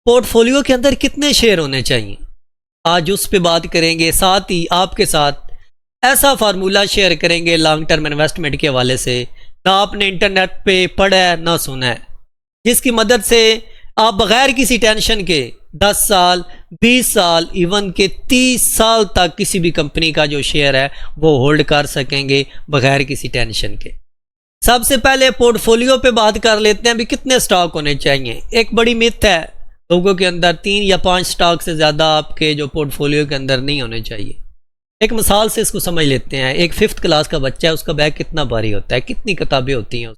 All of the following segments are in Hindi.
पोर्टफोलियो के अंदर कितने शेयर होने चाहिए, आज उस पर बात करेंगे। साथ ही आपके साथ ऐसा फार्मूला शेयर करेंगे लॉन्ग टर्म इन्वेस्टमेंट के हवाले से, ना आपने इंटरनेट पे पढ़ा है ना सुना है, जिसकी मदद से आप बगैर किसी टेंशन के 10 साल 20 साल इवन के 30 साल तक किसी भी कंपनी का जो शेयर है वो होल्ड कर सकेंगे बगैर किसी टेंशन के। सबसे पहले पोर्टफोलियो पे बात कर लेते हैं भी कितने स्टॉक होने चाहिए। एक बड़ी मिथ है लोगों के अंदर, 3 या 5 स्टॉक से ज़्यादा आपके जो पोर्टफोलियो के अंदर नहीं होने चाहिए। एक मिसाल से इसको समझ लेते हैं। एक 5th क्लास का बच्चा है, उसका बैग कितना भारी होता है, कितनी किताबें होती हैं,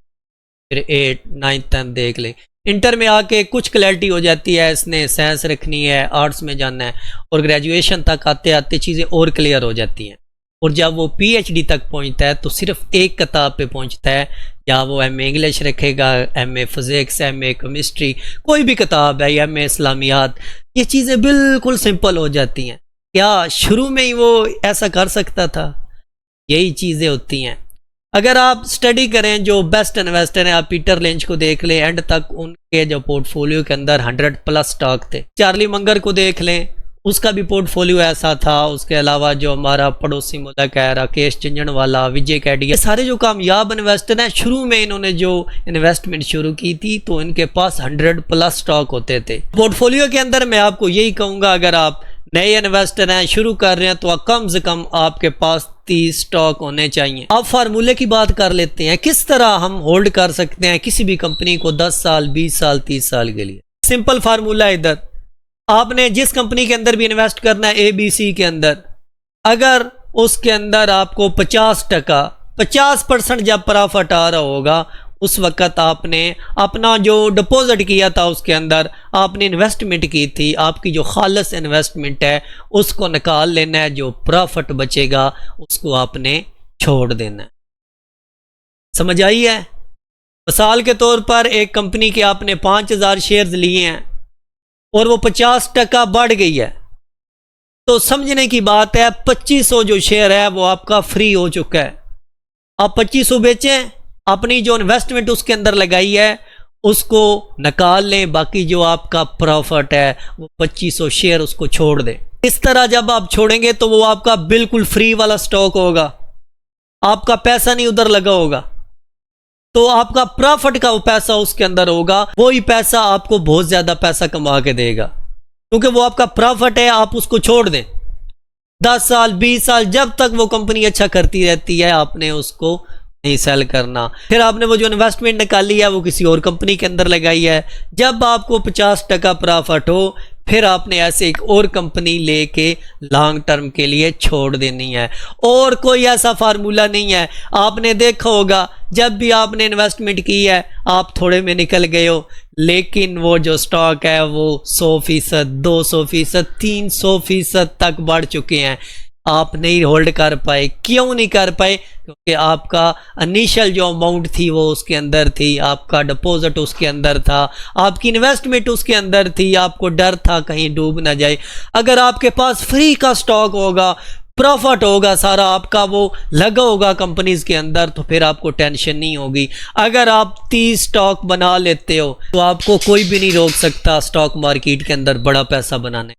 फिर 8 9 10 देख लें। इंटर में आके कुछ क्लैरिटी हो जाती है, इसने साइंस रखनी है, आर्ट्स में जाना है, और ग्रेजुएशन तक आते आते चीज़ें और क्लियर हो जाती हैं। और जब वो PhD तक पहुंचता है तो सिर्फ एक किताब पे पहुंचता है, या वो MA इंग्लिश रखेगा, MA फिज़िक्स, MA केमिस्ट्री, कोई भी किताब है, MA इस्लामियात, ये चीज़ें बिल्कुल सिंपल हो जाती हैं। क्या शुरू में ही वो ऐसा कर सकता था? यही चीज़ें होती हैं। अगर आप स्टडी करें जो बेस्ट इन्वेस्टर हैं, आप पीटर लिंच को देख लें, एंड तक उनके जो पोर्टफोलियो के अंदर 100+ स्टॉक थे। चार्ली मंगर को देख लें, उसका भी पोर्टफोलियो ऐसा था। उसके अलावा जो हमारा पड़ोसी मुल्क है, राकेश झंझनवाला, विजय कैडी, सारे जो कामयाब इन्वेस्टर हैं, शुरू में इन्होंने जो इन्वेस्टमेंट शुरू की थी तो इनके पास 100+ स्टॉक होते थे। पोर्टफोलियो के अंदर मैं आपको यही कहूँगा, अगर आप नए इन्वेस्टर हैं, शुरू कर रहे हैं, तो कम से कम आपके पास 30 स्टॉक होने चाहिए। अब फार्मूले की बात कर लेते हैं, किस तरह हम होल्ड कर सकते हैं किसी भी कंपनी को 10 साल 20 साल 30 साल के लिए। सिंपल फार्मूला, इधर आपने जिस कंपनी के अंदर भी इन्वेस्ट करना है, ABC के अंदर, अगर उसके अंदर आपको 50% जब प्रॉफिट आ रहा होगा, उस वक़्त आपने अपना जो डिपॉजिट किया था उसके अंदर आपने इन्वेस्टमेंट की थी, आपकी जो खालस इन्वेस्टमेंट है उसको निकाल लेना है, जो प्रॉफिट बचेगा उसको आपने छोड़ देना है। समझ आई है? मिसाल के तौर पर एक कंपनी के आपने 5000 शेयर्स लिए हैं और वो 50% बढ़ गई है, तो समझने की बात है 2500 जो शेयर है वो आपका फ्री हो चुका है। आप 2500 बेचें, अपनी जो इन्वेस्टमेंट उसके अंदर लगाई है उसको निकाल लें, बाकी जो आपका प्रॉफिट है वो 2500 शेयर उसको छोड़ दें। इस तरह जब आप छोड़ेंगे तो वो आपका बिल्कुल फ्री वाला स्टॉक होगा, आपका पैसा नहीं उधर लगा होगा, तो आपका प्रॉफिट का वो पैसा उसके अंदर होगा, वही पैसा आपको बहुत ज्यादा पैसा कमा के देगा, क्योंकि वो आपका प्रॉफिट है। आप उसको छोड़ दें 10 साल 20 साल, जब तक वो कंपनी अच्छा करती रहती है आपने उसको नहीं सेल करना। फिर आपने वो जो इन्वेस्टमेंट निकाली है वो किसी और कंपनी के अंदर लगाई है, जब आपको 50% प्रॉफिट हो फिर आपने ऐसे एक और कंपनी लेके लॉन्ग टर्म के लिए छोड़ देनी है। और कोई ऐसा फार्मूला नहीं है। आपने देखा होगा जब भी आपने इन्वेस्टमेंट की है आप थोड़े में निकल गए हो, लेकिन वो जो स्टॉक है वो 100%, 200%, 300% तक बढ़ चुके हैं, आप नहीं होल्ड कर पाए। क्यों नहीं कर पाए? क्योंकि आपका इनिशियल जो अमाउंट थी वो उसके अंदर थी, आपका डिपॉजिट उसके अंदर था, आपकी इन्वेस्टमेंट उसके अंदर थी, आपको डर था कहीं डूब ना जाए। अगर आपके पास फ्री का स्टॉक होगा, प्रॉफिट होगा, सारा आपका वो लगा होगा कंपनीज के अंदर, तो फिर आपको टेंशन नहीं होगी। अगर आप 30 स्टॉक बना लेते हो तो आपको कोई भी नहीं रोक सकता स्टॉक मार्केट के अंदर बड़ा पैसा बनाने।